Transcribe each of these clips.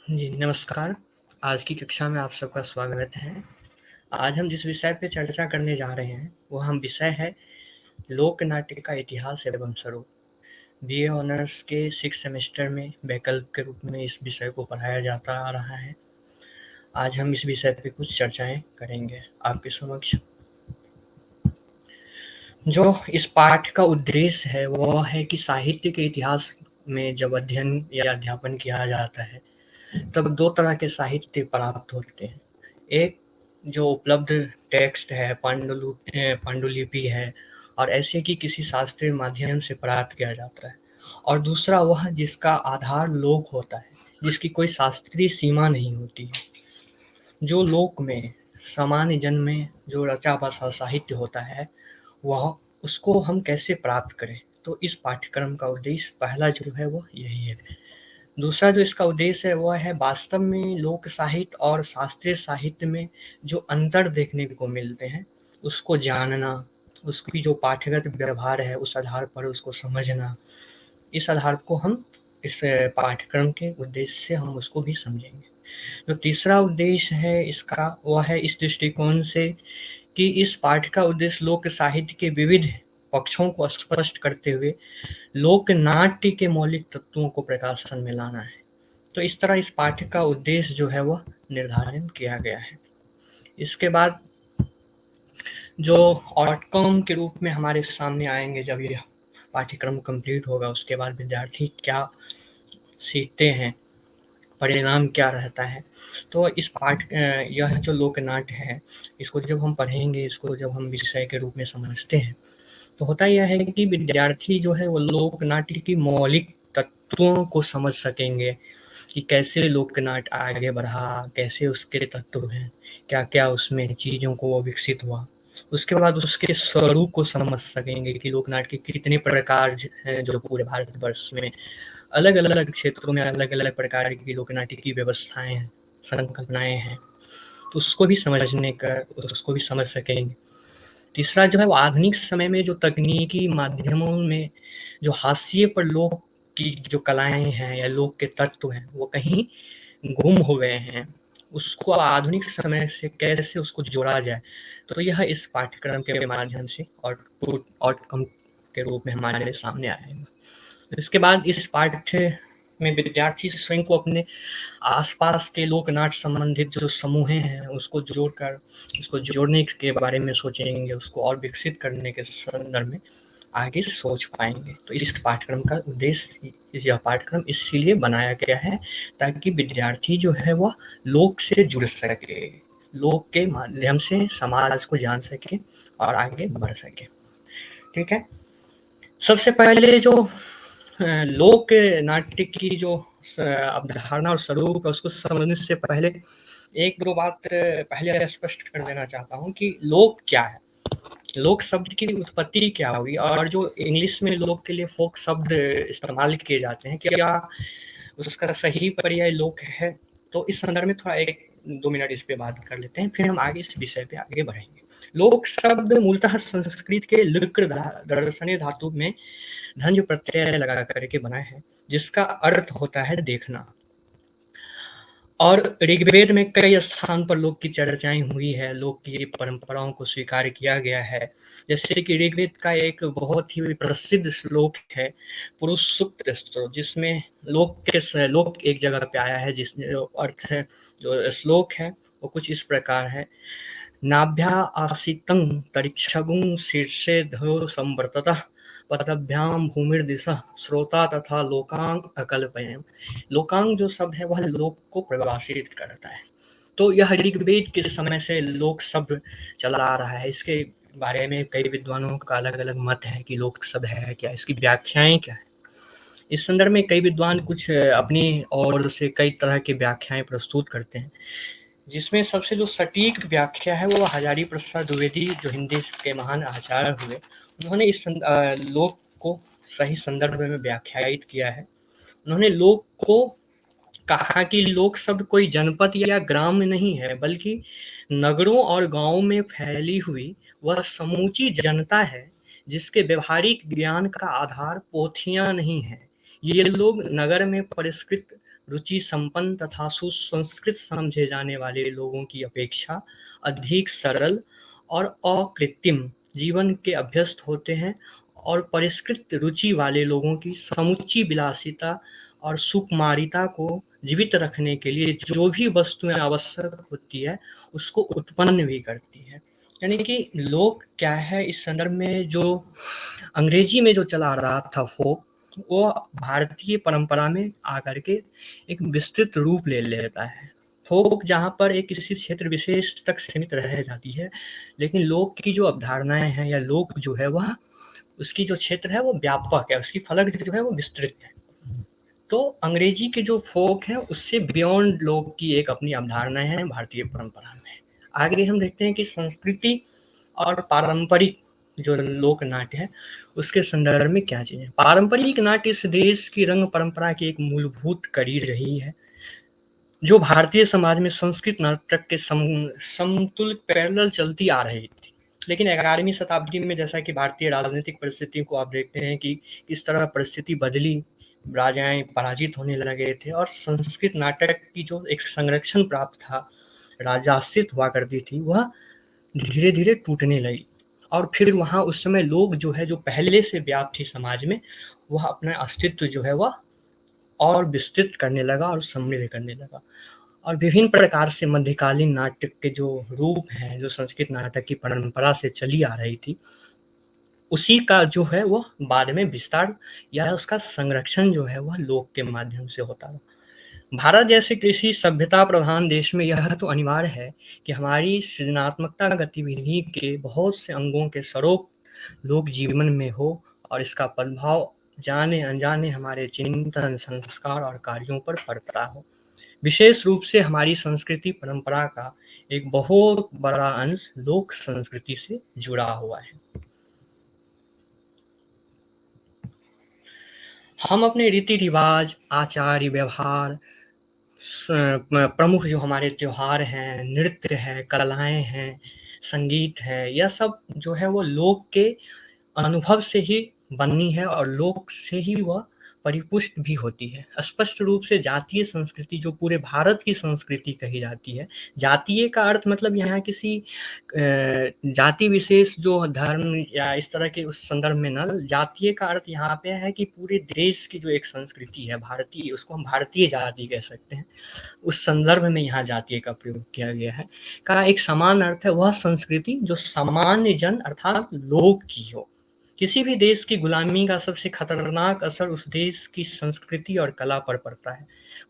जी, नमस्कार। आज की कक्षा में आप सबका स्वागत है। आज हम जिस विषय पे चर्चा करने जा रहे हैं, वो हम विषय है लोक नाट्य का इतिहास एवं स्वरूप। बीए ऑनर्स के 6th सेमेस्टर में वैकल्पिक के रूप में इस विषय को पढ़ाया जाता आ रहा है। आज हम इस विषय पे कुछ चर्चाएँ करेंगे आपके समक्ष। जो इस पाठ का उद्देश्य है, वह है कि साहित्य के इतिहास में जब अध्ययन या अध्यापन किया जाता है, तब 2 तरह के साहित्य प्राप्त होते हैं। एक जो उपलब्ध टेक्स्ट है, पांडुलिपि है और ऐसे कि किसी शास्त्रीय माध्यम से प्राप्त किया जाता है, और दूसरा वह जिसका आधार लोक होता है, जिसकी कोई शास्त्रीय सीमा नहीं होती है। जो लोक में, सामान्य जन में जो रचा-बसा साहित्य होता है, वह उसको हम कैसे प्राप्त करें? तो इस पाठ्यक्रम का उद्देश्य पहला जो है वह यही है। दूसरा जो इसका उद्देश्य है वह है वास्तव में लोक साहित्य और शास्त्रीय साहित्य में जो अंतर देखने को मिलते हैं, उसको जानना, उसकी जो पाठ्यगत व्यवहार है उस आधार पर उसको समझना। इस आधार को हम इस पाठ्यक्रम के उद्देश्य से हम उसको भी समझेंगे। जो तीसरा उद्देश्य है इसका वह है इस दृष्टिकोण से कि इस पाठ का उद्देश्य लोक साहित्य के विविध पक्षों को स्पष्ट करते हुए लोक नाट्य के मौलिक तत्वों को प्रकाशन में लाना है। तो इस तरह इस पाठ्य का उद्देश्य जो है वह निर्धारित किया गया है। इसके बाद जो आउटकम के रूप में हमारे सामने आएँगे जब यह पाठ्यक्रम कंप्लीट होगा, उसके बाद विद्यार्थी क्या सीखते हैं, परिणाम क्या रहता है। तो यह जो लोक नाट्य है, इसको जब हम पढ़ेंगे, इसको जब हम विषय के रूप में समझते हैं, तो होता यह है कि विद्यार्थी जो है वो लोक नाट्य की मौलिक तत्वों को समझ सकेंगे कि कैसे लोक नाट्य आगे बढ़ा, कैसे उसके तत्व हैं, क्या-क्या उसमें चीज़ों को वो विकसित हुआ। उसके बाद उसके स्वरूप को समझ सकेंगे कि लोक नाट्य के कितने प्रकार हैं जो पूरे भारतवर्ष में अलग-अलग क्षेत्रों में अलग-अलग प्रकार की लोक नाट्य की व्यवस्थाएँ हैं, संकल्पनाएँ हैं। तो उसको भी समझ सकेंगे। तीसरा जो है वो आधुनिक समय में जो तकनीकी माध्यमों में जो हाशिए पर लोक की जो कलाएँ हैं या लोक के तत्व हैं, वो कहीं गुम हो गए हैं। उसको आधुनिक समय से कैसे उसको जोड़ा जाए, तो यह इस पाठ्यक्रम के माध्यम से आउटकम के रूप में हमारे सामने आएगा। इसके बाद इस पाठ्य में विद्यार्थी स्वयं को अपने आस-पास के लोक नाट्य संबंधित जो समूहें हैं, उसको जोड़ने के बारे में सोचेंगे, उसको और विकसित करने के संदर्भ में आगे सोच पाएँगे। तो इस पाठ्यक्रम का उद्देश्य यह पाठ्यक्रम इसीलिए बनाया गया है, ताकि विद्यार्थी जो है वह लोक से जुड़ सके, लोक के माध्यम से समाज को जान सके और आगे बढ़ सके। ठीक है? सबसे पहले जो लोक नाट्य की जो अवधारणा और स्वरूप है उसको समझने से पहले 1-2 बात पहले स्पष्ट कर देना चाहता हूँ कि लोक क्या है? लोक शब्द की उत्पत्ति क्या हुई और जो इंग्लिश में लोक के लिए फ़ोक शब्द इस्तेमाल किए जाते हैं, क्या उसका सही पर्याय लोक है? तो इस संदर्भ में थोड़ा 1-2 मिनट इस पे बात कर लेते हैं, फिर हम आगे इस विषय पे आगे बढ़ेंगे। लोक शब्द मूलतः संस्कृत के लृक् दर्शने धातु में धन्य प्रत्यय लगा करके बना है, जिसका अर्थ होता है देखना। और ऋग्वेद में कई स्थान पर लोक की चर्चाएँ हुई है, लोक की परंपराओं को स्वीकार किया गया है। जैसे कि ऋग्वेद का एक बहुत ही प्रसिद्ध श्लोक है, पुरुष सूक्त स्तोत्र, जिसमें लोक एक जगह पे आया है, जिसमें जो अर्थ है, जो श्लोक है, वो कुछ इस प्रकार है। नाभ्या आसीतं तरिक्षगुं शीर्षेऽधो संवर्ततः पदभ्यां भूमिर्दिशः श्रोता तथा लोकांग अकल्पयम्। लोकांग जो शब्द है वह लोक को परिभाषित करता है। तो यह ऋग्वेद के समय से लोक शब्द चला आ रहा है। इसके बारे में कई विद्वानों का अलग-अलग मत है कि लोक शब्द है क्या? इसकी व्याख्याएँ क्या हैं? इस संदर्भ में कई विद्वान कुछ अपनी ओर से कई तरह की व्याख्याएँ प्रस्तुत करते हैं। जिसमें सबसे जो सटीक व्याख्या है वो हजारी प्रसाद द्विवेदी जो हिंदी के महान आचार्य हुए, उन्होंने लोक को सही संदर्भ में व्याख्यायित किया है। उन्होंने लोक को कहा कि लोक शब्द कोई जनपद या ग्राम नहीं है, बल्कि नगरों और गाँवों में फैली हुई वह समूची जनता है, जिसके व्यावहारिक ज्ञान का आधार पोथियाँ नहीं हैं। ये लोग नगर में परिष्कृत रुचि संपन्न तथा सुसंस्कृत समझे जाने वाले लोगों की अपेक्षा अधिक सरल और अकृत्रिम जीवन के अभ्यस्त होते हैं और परिष्कृत रुचि वाले लोगों की समुच्ची विलासिता और सुकुमारिता को जीवित रखने के लिए जो भी वस्तुएं आवश्यक होती है उसको उत्पन्न भी करती है। यानी कि लोग क्या है इस संदर्भ में जो अंग्रेजी में जो चला रहा था फोक, वो भारतीय परंपरा में आकर के एक विस्तृत रूप ले लेता है। फोक जहाँ पर एक किसी क्षेत्र विशेष तक सीमित रह जाती है, लेकिन लोक की जो अवधारणाएं हैं या लोक जो है वह उसकी जो क्षेत्र है वो व्यापक है, उसकी फलक जो है वो विस्तृत है। तो अंग्रेजी के जो फोक है उससे बियॉन्ड लोक की एक अपनी अवधारणाएं हैं भारतीय परंपरा में। आगे हम देखते हैं कि संस्कृति और पारंपरिक जो लोक नाट्य है उसके संदर्भ में क्या चीजें। पारंपरिक नाट्य इस देश की रंग परंपरा की एक मूलभूत कड़ी रही है जो भारतीय समाज में संस्कृत नाटक के समतुल्य पैरेलल चलती आ रही थी। लेकिन 11वीं शताब्दी में जैसा कि भारतीय राजनीतिक परिस्थितियों को आप देखते हैं कि किस तरह परिस्थिति बदली, राजाएं पराजित होने लगे थे और संस्कृत नाटक की जो एक संरक्षण प्राप्त था, राजाश्रित हुआ करती थी, वह धीरे धीरे टूटने लगी। और फिर वहाँ उस समय लोग जो है जो पहले से व्याप्त थी समाज में, वह अपना अस्तित्व जो है वह और विस्तृत करने लगा और समृद्ध करने लगा। और विभिन्न प्रकार से मध्यकालीन नाटक के जो रूप हैं जो संस्कृत नाटक की परंपरा से चली आ रही थी, उसी का जो है वह बाद में विस्तार या उसका संरक्षण जो है वह लोक के माध्यम से होता है। भारत जैसे कृषि सभ्यता प्रधान देश में यह तो अनिवार्य है कि हमारी सृजनात्मकता गतिविधि के बहुत से अंगों के स्वरूप लोक जीवन में हो और इसका प्रभाव जाने अनजाने हमारे चिंतन, संस्कार और कार्यों पर पड़ता हो। विशेष रूप से हमारी संस्कृति परंपरा का एक बहुत बड़ा अंश लोक संस्कृति से जुड़ा हुआ है। हम अपने रीति रिवाज, आचार व्यवहार, प्रमुख जो हमारे त्योहार हैं, नृत्य है, कलाएं हैं, संगीत है, यह सब जो है वो लोक के अनुभव से ही बनी है और लोक से ही वह परिपुष्ट भी होती है। स्पष्ट रूप से जातीय संस्कृति जो पूरे भारत की संस्कृति कही जाती है, जातीय का अर्थ मतलब यहाँ किसी जाति विशेष जो धर्म या इस तरह के उस संदर्भ में न, जातीय का अर्थ यहाँ पे है कि पूरे देश की जो एक संस्कृति है भारतीय, उसको हम भारतीय जाति कह सकते हैं। उस संदर्भ में यहाँ जातीय का प्रयोग किया गया है। का एक समान अर्थ है वह संस्कृति जो सामान्य जन अर्थात लोग की हो। किसी भी देश की गुलामी का सबसे खतरनाक असर उस देश की संस्कृति और कला पर पड़ता है।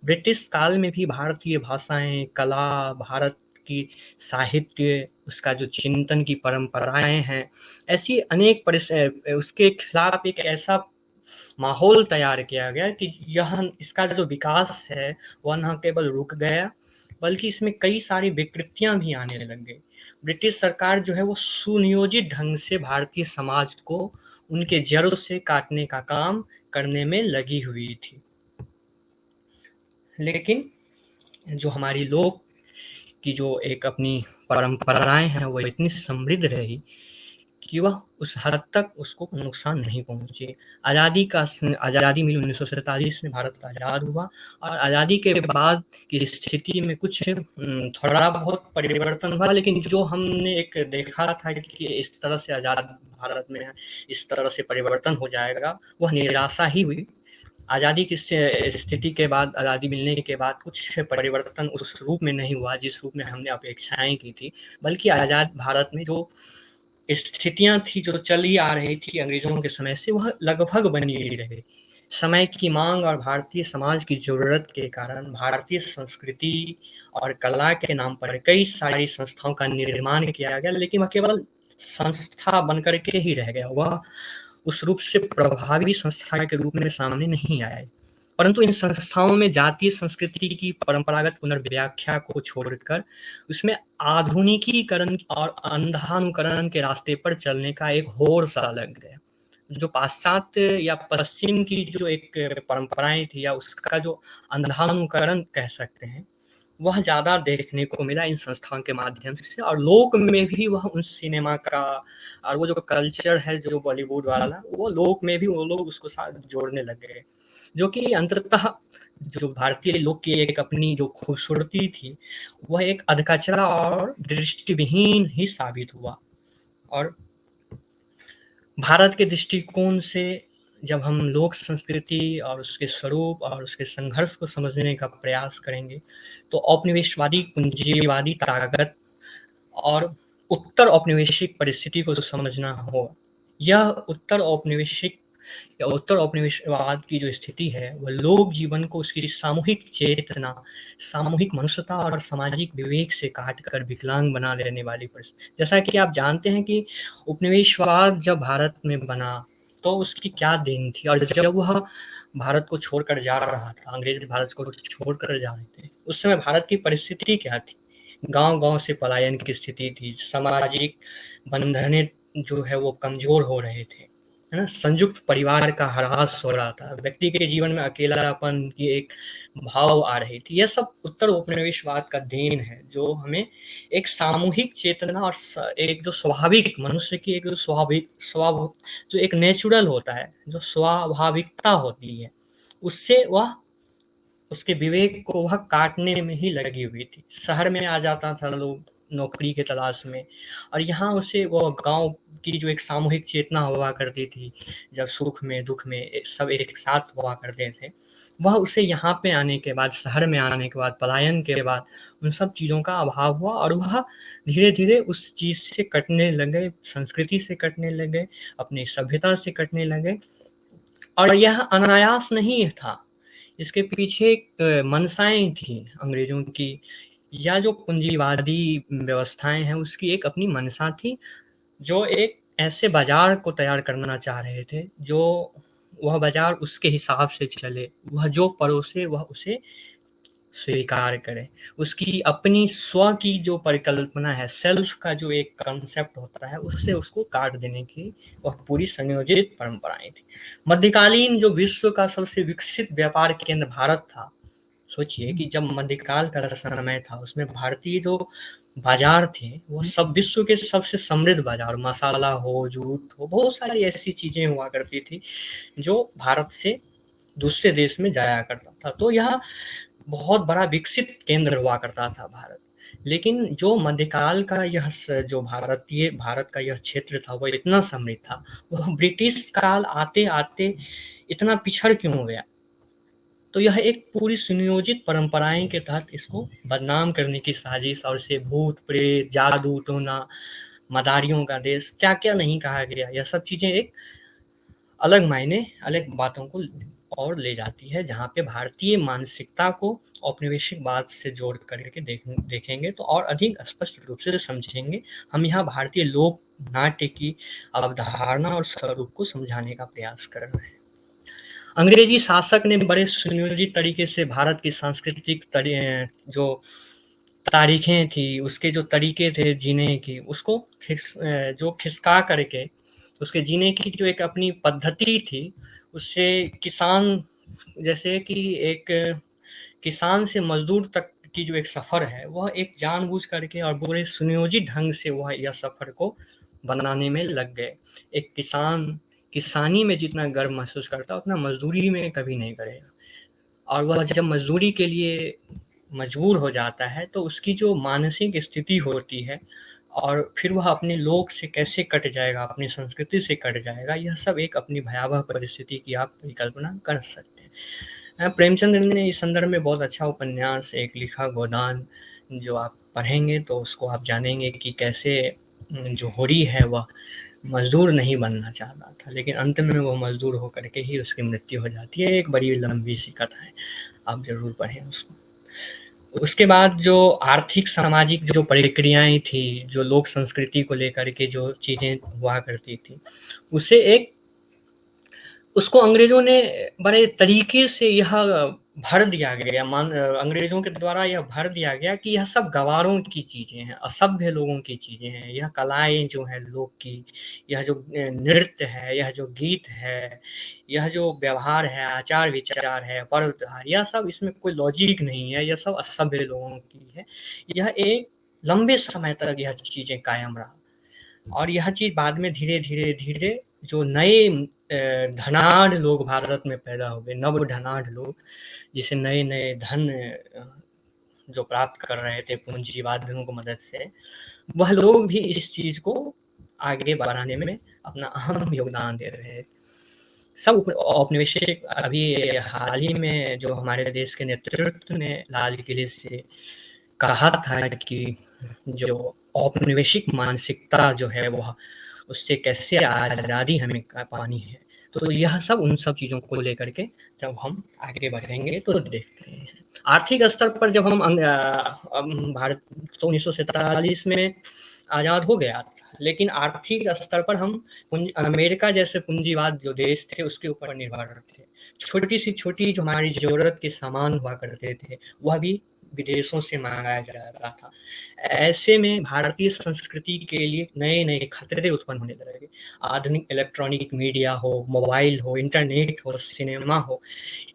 ब्रिटिश काल में भी भारतीय भाषाएं, कला, भारत की साहित्य, उसका जो चिंतन की परंपराएं हैं, ऐसी अनेक उसके खिलाफ एक ऐसा माहौल तैयार किया गया कि यह इसका जो विकास है वह न केवल रुक गया बल्कि इसमें कई सारी विकृतियां भी आने लग गई। ब्रिटिश सरकार जो है वो सुनियोजित ढंग से भारतीय समाज को उनके जड़ों से काटने का काम करने में लगी हुई थी। लेकिन जो हमारी लोक की जो एक अपनी परंपराएं हैं वो इतनी समृद्ध रही कि वह उस हद तक उसको नुकसान नहीं पहुंचे। आज़ादी मिली 1947 में, भारत आज़ाद हुआ और आज़ादी के बाद की स्थिति में कुछ थोड़ा बहुत परिवर्तन हुआ, लेकिन जो हमने एक देखा था कि इस तरह से आज़ाद भारत में इस तरह से परिवर्तन हो जाएगा, वह निराशा ही हुई। आज़ादी की स्थिति के बाद, आज़ादी मिलने के बाद कुछ परिवर्तन उस रूप में नहीं हुआ जिस रूप में हमने अपेक्षाएं की थी, बल्कि आज़ाद भारत में जो स्थितियां थी जो चली आ रही थी अंग्रेजों के समय से, वह लगभग बनी ही रही। समय की मांग और भारतीय समाज की जरूरत के कारण भारतीय संस्कृति और कला के नाम पर कई सारी संस्थाओं का निर्माण किया गया, लेकिन वह केवल संस्था बनकर के ही रह गया। वह उस रूप से प्रभावी संस्था के रूप में सामने नहीं आया। परंतु इन संस्थाओं में जातीय संस्कृति की परंपरागत पुनर्व्याख्या को छोड़कर उसमें आधुनिकीकरण और अंधानुकरण के रास्ते पर चलने का एक होड़ सा लग गया। जो पाश्चात्य या पश्चिम की जो एक परंपराएं थी या उसका जो अंधानुकरण कह सकते हैं, वह ज़्यादा देखने को मिला इन संस्थाओं के माध्यम से। और लोक में भी वह उन सिनेमा का और वो जो कल्चर है जो बॉलीवुड वाला, वो लोक में भी वो लोग उसको साथ जोड़ने लगे। जो कि अंततः जो भारतीय लोग की एक अपनी जो खूबसूरती थी, वह एक अधकचरा और दृष्टिविहीन ही साबित हुआ। और भारत के दृष्टिकोण से जब हम लोक संस्कृति और उसके स्वरूप और उसके संघर्ष को समझने का प्रयास करेंगे, तो औपनिवेशवादी, पूंजीवादी ताकत और उत्तर औपनिवेशिक परिस्थिति को समझना होगा। यह उत्तर औपनिवेशवाद की जो स्थिति है, वह लोक जीवन को उसकी सामूहिक चेतना, सामूहिक मनुष्यता और सामाजिक विवेक से काट कर विकलांग बना देने वाली परिस्थिति। जैसा कि आप जानते हैं कि उपनिवेशवाद जब भारत में बना, तो उसकी क्या देन थी, और जब वह भारत को छोड़कर जा रहा था, अंग्रेज भारत को छोड़कर जा रहे थे, उस समय भारत की परिस्थिति क्या थी? गांव-गांव से पलायन की स्थिति थी, सामाजिक बंधनें जो है वो कमजोर हो रहे थे, है ना? संयुक्त परिवार का ह्रास हो रहा था, व्यक्ति के जीवन में अकेलापन की एक भाव आ रही थी। यह सब उत्तर उपनिवेशवाद का देन है, जो हमें एक सामूहिक चेतना और एक जो स्वाभाविक मनुष्य की एक जो स्वाभाविक जो एक नेचुरल होता है, जो स्वाभाविकता होती है, उससे वह उसके विवेक को वह काटने में ही लगी हुई थी। शहर में आ जाता था लोग नौकरी के तलाश में, और यहाँ उसे वो गाँव की जो एक सामूहिक चेतना हुआ करती थी, जब सुख में, दुःख में सब एक साथ हुआ करते थे, वह उसे यहाँ पे आने के बाद, शहर में आने के बाद, पलायन के बाद, उन सब चीज़ों का अभाव हुआ और वह धीरे-धीरे उस चीज़ से कटने लगे, संस्कृति से कटने लगे, अपनी सभ्यता से कटने लगे। और यह अनायास नहीं था। इसके पीछे एक मंशाएँ थी अंग्रेज़ों की, या जो पूँजीवादी व्यवस्थाएँ हैं, उसकी एक अपनी मंशा थी, जो एक ऐसे बाज़ार को तैयार करना चाह रहे थे, जो वह बाज़ार उसके हिसाब से चले, वह जो परोसे वह उसे स्वीकार करे। उसकी अपनी स्व की जो परिकल्पना है, सेल्फ का जो एक कांसेप्ट होता है, उससे उसको काट देने की वह पूरी संयोजित परंपराएँ थी। मध्यकालीन जो विश्व का सबसे विकसित व्यापार केंद्र भारत था, सोचिए कि जब मध्यकाल का समय था, उसमें भारतीय जो बाज़ार थे, वो सब विश्व के सबसे समृद्ध बाज़ार, मसाला हो, जूट हो, बहुत सारी ऐसी चीज़ें हुआ करती थी, जो भारत से दूसरे देश में जाया करता था। तो यह बहुत बड़ा विकसित केंद्र हुआ करता था भारत। लेकिन जो मध्यकाल का यह जो भारत का यह क्षेत्र था, वह इतना समृद्ध था, वह ब्रिटिश काल आते-आते इतना पिछड़ क्यों गया? तो यह एक पूरी सुनियोजित परंपराएँ के तहत इसको बदनाम करने की साजिश, और इसे भूत-प्रेत, जादू-टोना, मदारियों का देश, क्या-क्या नहीं कहा गया। यह सब चीज़ें एक अलग मायने, अलग बातों को और ले जाती है, जहाँ पे भारतीय मानसिकता को औपनिवेशिकवाद से जोड़ करके देखेंगे तो और अधिक स्पष्ट रूप से समझेंगे। हम यहाँ भारतीय लोक नाट्य की अवधारणा और स्वरूप को समझाने का प्रयास कर रहे हैं। अंग्रेजी शासक ने बड़े सुनियोजित तरीके से भारत की सांस्कृतिक जो तारीखें थी, उसके जो तरीके थे जीने की, उसको जो खिसका करके उसके जीने की जो एक अपनी पद्धति थी, उससे किसान, जैसे कि एक किसान से मज़दूर तक की जो एक सफ़र है, वह एक जानबूझ करके और बड़े सुनियोजित ढंग से वह यह सफ़र को बनाने में लग गए। एक किसान किसानी में जितना गर्व महसूस करता है, उतना मज़दूरी में कभी नहीं करेगा। और वह जब मज़दूरी के लिए मजबूर हो जाता है, तो उसकी जो मानसिक स्थिति होती है, और फिर वह अपने लोक से कैसे कट जाएगा, अपनी संस्कृति से कट जाएगा, यह सब एक अपनी भयावह परिस्थिति की आप परिकल्पना कर सकते हैं। प्रेमचंद ने इस संदर्भ में बहुत अच्छा उपन्यास एक लिखा, गोदान, जो आप पढ़ेंगे तो उसको आप जानेंगे कि कैसे जो होरी है वह मज़दूर नहीं बनना चाहता था, लेकिन अंत में वो मज़दूर होकर के ही उसकी मृत्यु हो जाती है। एक बड़ी लंबी-सी कथा है, आप ज़रूर पढ़ें उसको। उसके बाद जो आर्थिक, सामाजिक जो प्रक्रियाएँ थी, जो लोक संस्कृति को लेकर के जो चीज़ें हुआ करती थी, उसे एक उसको अंग्रेज़ों ने बड़े तरीके से यह भर दिया गया, अंग्रेज़ों के द्वारा यह भर दिया गया कि यह सब गँवारों की चीज़ें हैं, असभ्य लोगों की चीज़ें हैं। यह कलाएँ जो हैं लोक की, यह जो नृत्य है, यह जो गीत है, यह जो व्यवहार है, आचार-विचार है, पर्व-त्योहार, यह सब, इसमें कोई लॉजिक नहीं है, यह सब असभ्य लोगों की है। यह एक लंबे समय तक यह चीज़ें कायम रहा, और यह चीज़ बाद में धीरे-धीरे जो नए धनाढ्य लोग भारत में पैदा हो गए, नव-धनाढ्य लोग, जिसे नए-नए धन जो प्राप्त कर रहे थे पूंजीवादियों की मदद से, वह लोग भी इस चीज़ को आगे बढ़ाने में अपना अहम योगदान दे रहे हैं। सब औपनिवेशिक अभी हाल ही में जो हमारे देश के नेतृत्व ने लाल किले से कहा था कि जो औपनिवेशिक मानसिकता जो है वह उससे कैसे आज़ादी हमें पानी है। तो यह सब उन सब चीज़ों को लेकर के जब हम आगे बढ़ेंगे तो देखते हैं। आर्थिक स्तर पर जब हम भारत तो 1947 में आज़ाद हो गया था, लेकिन आर्थिक स्तर पर हम अमेरिका जैसे पूंजीवाद जो देश थे उसके ऊपर निर्भर थे। छोटी से छोटी जो हमारी ज़रूरत के सामान हुआ करते थे, वह भी विदेशों से मंगाया जा रहा था। ऐसे में भारतीय संस्कृति के लिए नए-नए खतरे उत्पन्न होने लगे। आधुनिक इलेक्ट्रॉनिक मीडिया हो, मोबाइल हो, इंटरनेट हो, सिनेमा हो,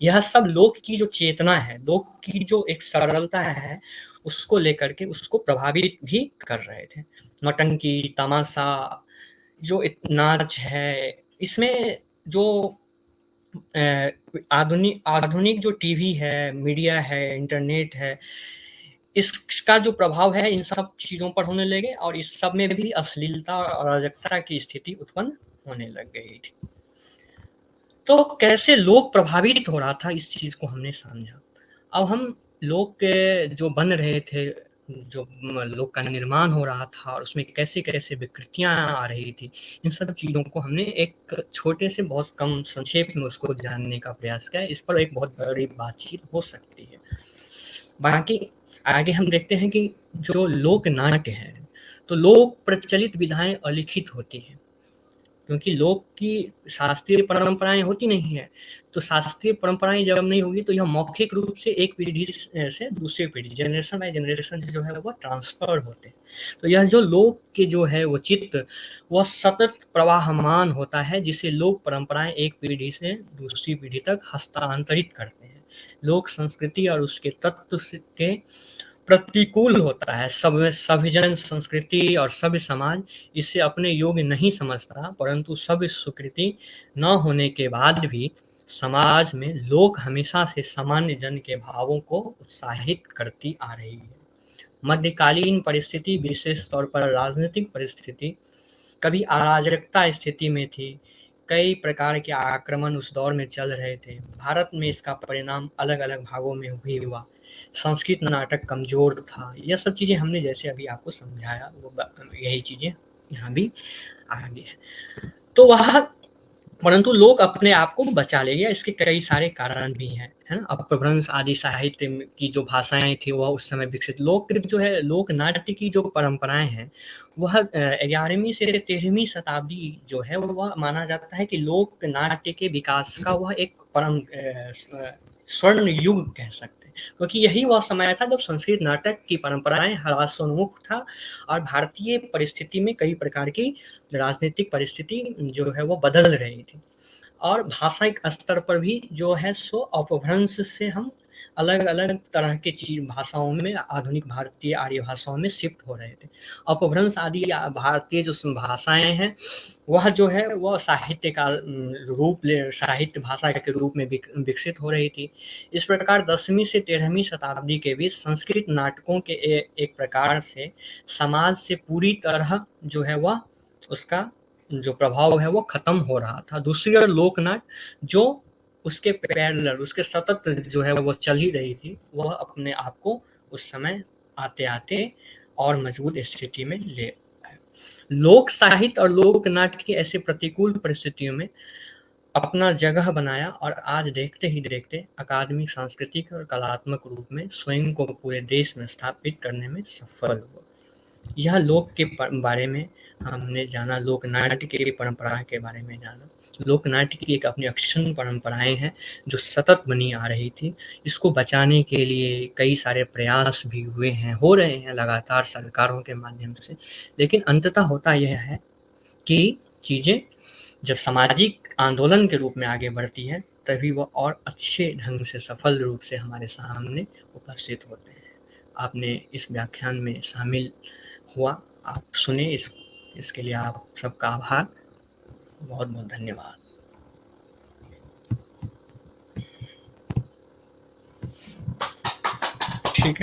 यह सब लोग की जो चेतना है, लोग की जो एक सरलता है, उसको लेकर के उसको प्रभावित भी कर रहे थे। नौटंकी, तमाशा, जो नाच है, इसमें जो आधुनिक आधुनिक जो टीवी है, मीडिया है, इंटरनेट है, इसका जो प्रभाव है इन सब चीज़ों पर होने लगे और इस सब में भी अश्लीलता और अराजकता की स्थिति उत्पन्न होने लग गई थी। तो कैसे लोग प्रभावित हो रहा था इस चीज़ को हमने समझा। अब हम लोग के जो बन रहे थे, जो लोक का निर्माण हो रहा था और उसमें कैसे-कैसे विकृतियाँ आ रही थी, इन सब चीज़ों को हमने एक छोटे से बहुत कम संक्षेप में उसको जानने का प्रयास किया है। इस पर एक बहुत बड़ी बातचीत हो सकती है। बाकी आगे हम देखते हैं कि जो लोक नाट्य है, तो लोक प्रचलित विधाएँ अलिखित होती हैं। क्योंकि लोक की शास्त्रीय परंपराएँ होती नहीं हैं, तो शास्त्रीय परंपराएँ जब नहीं होगी तो यह मौखिक रूप से एक पीढ़ी से दूसरी पीढ़ी, जनरेशन बाय जनरेशन जो है वो ट्रांसफ़र होते हैं। तो यह जो लोक के जो है वो चित्त, वह सतत प्रवाहमान होता है जिसे लोक परंपराएँ एक पीढ़ी से दूसरी पीढ़ी तक हस्तांतरित करते हैं। लोक संस्कृति और उसके तत्व के प्रतिकूल होता है। सभ्य जन संस्कृति और सभ्य समाज इसे अपने योग्य नहीं समझता, परंतु सभ्य स्वीकृति न होने के बाद भी समाज में लोक हमेशा से सामान्य जन के भावों को उत्साहित करती आ रही है। मध्यकालीन परिस्थिति, विशेष तौर पर राजनीतिक परिस्थिति, कभी अराजकता स्थिति में थी। कई प्रकार के आक्रमण उस दौर में चल रहे थे। भारत में इसका परिणाम अलग-अलग भागों में भी हुआ। संस्कृत नाटक कमज़ोर था। यह सब चीज़ें हमने जैसे अभी आपको समझाया, वो यही चीज़ें यहाँ भी आगे हैं। तो वह परंतु लोग अपने आप को बचा ले गया, इसके कई सारे कारण भी हैं, है ना? अपभ्रंश आदि साहित्य की जो भाषाएँ थी वह उस समय विकसित लोककृत जो है लोक नाट्य की जो परंपराएँ हैं, वह 11वीं से 13वीं शताब्दी जो है वह माना जाता है कि लोक नाट्य के विकास का वह एक स्वर्ण युग कह सकते हैं। क्योंकि यही वह समय था जब संस्कृत नाटक की परंपराएँ ह्रासोन्मुख था और भारतीय परिस्थिति में कई प्रकार की राजनीतिक परिस्थिति जो है वो बदल रही थी और भाषाई स्तर पर भी जो है सो अपभ्रंश से हम अलग-अलग तरह के भाषाओं में आधुनिक भारतीय आर्य भाषाओं में शिफ्ट हो रहे थे। अपभ्रंश आदि भारतीय जो भाषाएँ हैं, वह जो है वह साहित्य का रूप ले साहित्य भाषा के रूप में विकसित हो रही थी। इस प्रकार 10वीं से 13वीं शताब्दी के बीच संस्कृत नाटकों के एक प्रकार से समाज से पूरी तरह जो है वह उसका जो प्रभाव है वो खत्म हो रहा था। दूसरी ओर लोकनाट्य जो उसके पैरेलल उसके सतत जो है वो चल ही रही थी, वह अपने आप को उस समय आते-आते और मजबूत स्थिति में ले आया। लोक साहित्य और लोक नाट्य की ऐसे प्रतिकूल परिस्थितियों में अपना जगह बनाया और आज देखते ही देखते अकादमिक, सांस्कृतिक और कलात्मक रूप में स्वयं को पूरे देश में स्थापित करने में सफल हुआ। यह लोक के बारे में हमने जाना, लोक नाट्य की परंपरा के बारे में जाना। लोक नाट्य की एक अपनी अक्षुण्ण परंपराएँ हैं, जो सतत बनी आ रही थी। इसको बचाने के लिए कई सारे प्रयास भी हुए हैं, हो रहे हैं लगातार सरकारों के माध्यम से। लेकिन अंततः होता यह है कि चीज़ें जब सामाजिक आंदोलन के रूप में आगे बढ़ती है, तभी वह और अच्छे ढंग से सफल रूप से हमारे सामने उपस्थित होते हैं। आपने इस व्याख्यान में शामिल हुआ, आप सुने इसके लिए आप सबका आभार। बहुत-बहुत धन्यवाद।